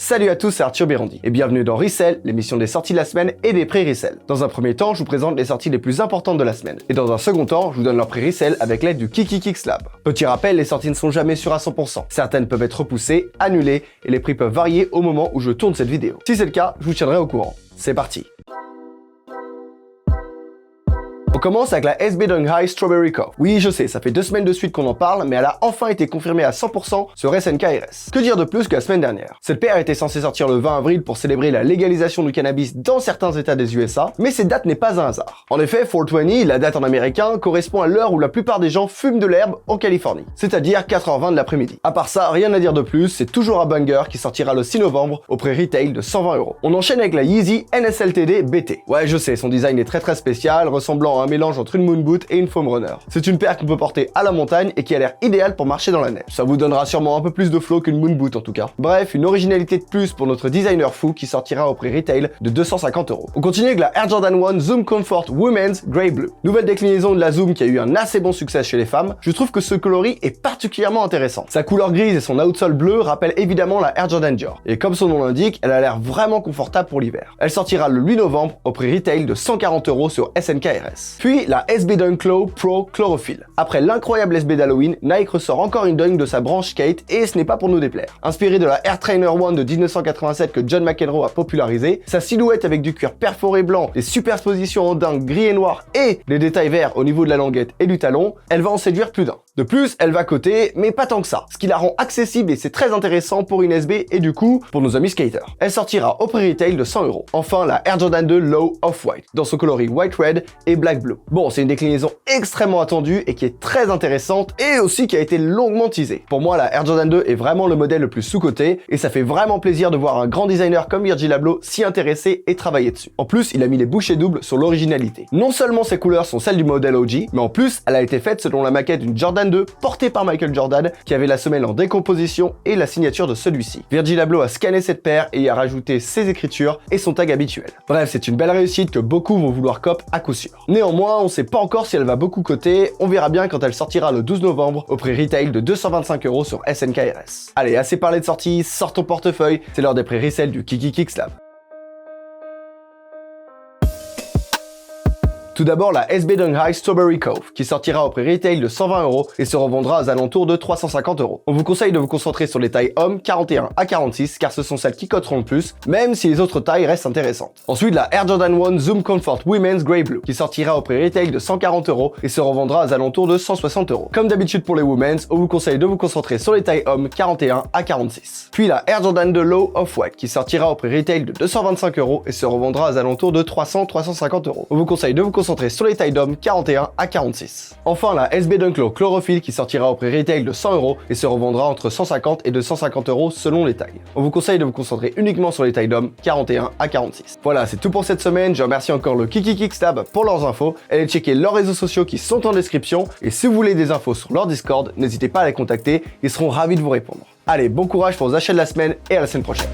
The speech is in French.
Salut à tous, c'est Arthur Birandi et bienvenue dans Resell, l'émission des sorties de la semaine et des prix Resell. Dans un premier temps, je vous présente les sorties les plus importantes de la semaine. Et dans un second temps, je vous donne leur prix Resell avec l'aide du KikiKixLab. Petit rappel, les sorties ne sont jamais sûres à 100%. Certaines peuvent être repoussées, annulées et les prix peuvent varier au moment où je tourne cette vidéo. Si c'est le cas, je vous tiendrai au courant. C'est parti. On commence avec la SB Donghai Strawberry Cove. Oui, je sais, ça fait 2 semaines de suite qu'on en parle, mais elle a enfin été confirmée à 100% sur SNK-RS. Que dire de plus que la semaine dernière? Cette paire était censée sortir le 20 avril pour célébrer la légalisation du cannabis dans certains états des USA, mais cette date n'est pas un hasard. En effet, 420, la date en américain, correspond à l'heure où la plupart des gens fument de l'herbe en Californie, c'est-à-dire 4h20 de l'après-midi. À part ça, rien à dire de plus, c'est toujours un banger qui sortira le 6 novembre au prix retail de 120€. On enchaîne avec la Yeezy NSLTD BT. Ouais, je sais, son design est très spécial, ressemblant à un mélange entre une moon boot et une foam runner. C'est une paire qu'on peut porter à la montagne et qui a l'air idéale pour marcher dans la neige. Ça vous donnera sûrement un peu plus de flow qu'une moon boot en tout cas. Bref, une originalité de plus pour notre designer fou qui sortira au prix retail de 250€. On continue avec la Air Jordan 1 Zoom Comfort Women's Grey Blue. Nouvelle déclinaison de la Zoom qui a eu un assez bon succès chez les femmes. Je trouve que ce coloris est particulièrement intéressant. Sa couleur grise et son outsole bleu rappellent évidemment la Air Jordan Dior. Et comme son nom l'indique, elle a l'air vraiment confortable pour l'hiver. Elle sortira le 8 novembre au prix retail de 140€ sur SNK-RS. Puis la SB Dunk Low Pro Chlorophyll. Après l'incroyable SB d'Halloween, Nike ressort encore une dunk de sa branche skate et ce n'est pas pour nous déplaire. Inspiré de la Air Trainer 1 de 1987 que John McEnroe a popularisé, sa silhouette avec du cuir perforé blanc, les superpositions en dunk gris et noir et les détails verts au niveau de la languette et du talon, elle va en séduire plus d'un. De plus, elle va coter, mais pas tant que ça, ce qui la rend accessible et c'est très intéressant pour une SB et du coup, pour nos amis skaters. Elle sortira au prix retail de 100€. Enfin, la Air Jordan 2 Low Off-White, dans son coloris White Red et Black Blue. Bon, c'est une déclinaison extrêmement attendue et qui est très intéressante et aussi qui a été longuement teasée. Pour moi, la Air Jordan 2 est vraiment le modèle le plus sous-coté et ça fait vraiment plaisir de voir un grand designer comme Virgil Abloh s'y intéresser et travailler dessus. En plus, il a mis les bouchées doubles sur l'originalité. Non seulement ses couleurs sont celles du modèle OG, mais en plus, elle a été faite selon la maquette d'une Jordan 2 portée par Michael Jordan qui avait la semelle en décomposition et la signature de celui-ci. Virgil Abloh a scanné cette paire et y a rajouté ses écritures et son tag habituel. Bref, c'est une belle réussite que beaucoup vont vouloir cop à coup sûr. Néanmoins, on sait pas encore si elle va beaucoup coter, on verra bien quand elle sortira le 12 novembre au prix retail de 225€ sur SNK-RS. Allez, assez parlé de sortie, sors ton portefeuille, c'est l'heure des prix resell du KikiKixLab. Tout d'abord la SB Donghai Strawberry Cove, qui sortira au prix retail de 120€ et se revendra aux alentours de 350€. On vous conseille de vous concentrer sur les tailles hommes 41 à 46 car ce sont celles qui coteront le plus, même si les autres tailles restent intéressantes. Ensuite la Air Jordan 1 Zoom Comfort Women's Grey Blue, qui sortira au prix retail de 140€ et se revendra aux alentours de 160€. Comme d'habitude pour les Women's, on vous conseille de vous concentrer sur les tailles hommes 41 à 46. Puis la Air Jordan 2 Low Off-White, qui sortira au prix retail de 225€ et se revendra aux alentours de 300-350€. On vous conseille de vous concentrer sur les tailles d'hommes 41 à 46. Enfin, la SB Dunk Low Chlorophyll qui sortira au prix retail de 100€ et se revendra entre 150 et 250€ selon les tailles. On vous conseille de vous concentrer uniquement sur les tailles d'hommes 41 à 46. Voilà, c'est tout pour cette semaine. Je remercie encore le KikiKixLab pour leurs infos. Allez checker leurs réseaux sociaux qui sont en description et si vous voulez des infos sur leur Discord, n'hésitez pas à les contacter, ils seront ravis de vous répondre. Allez, bon courage pour vos achats de la semaine et à la semaine prochaine.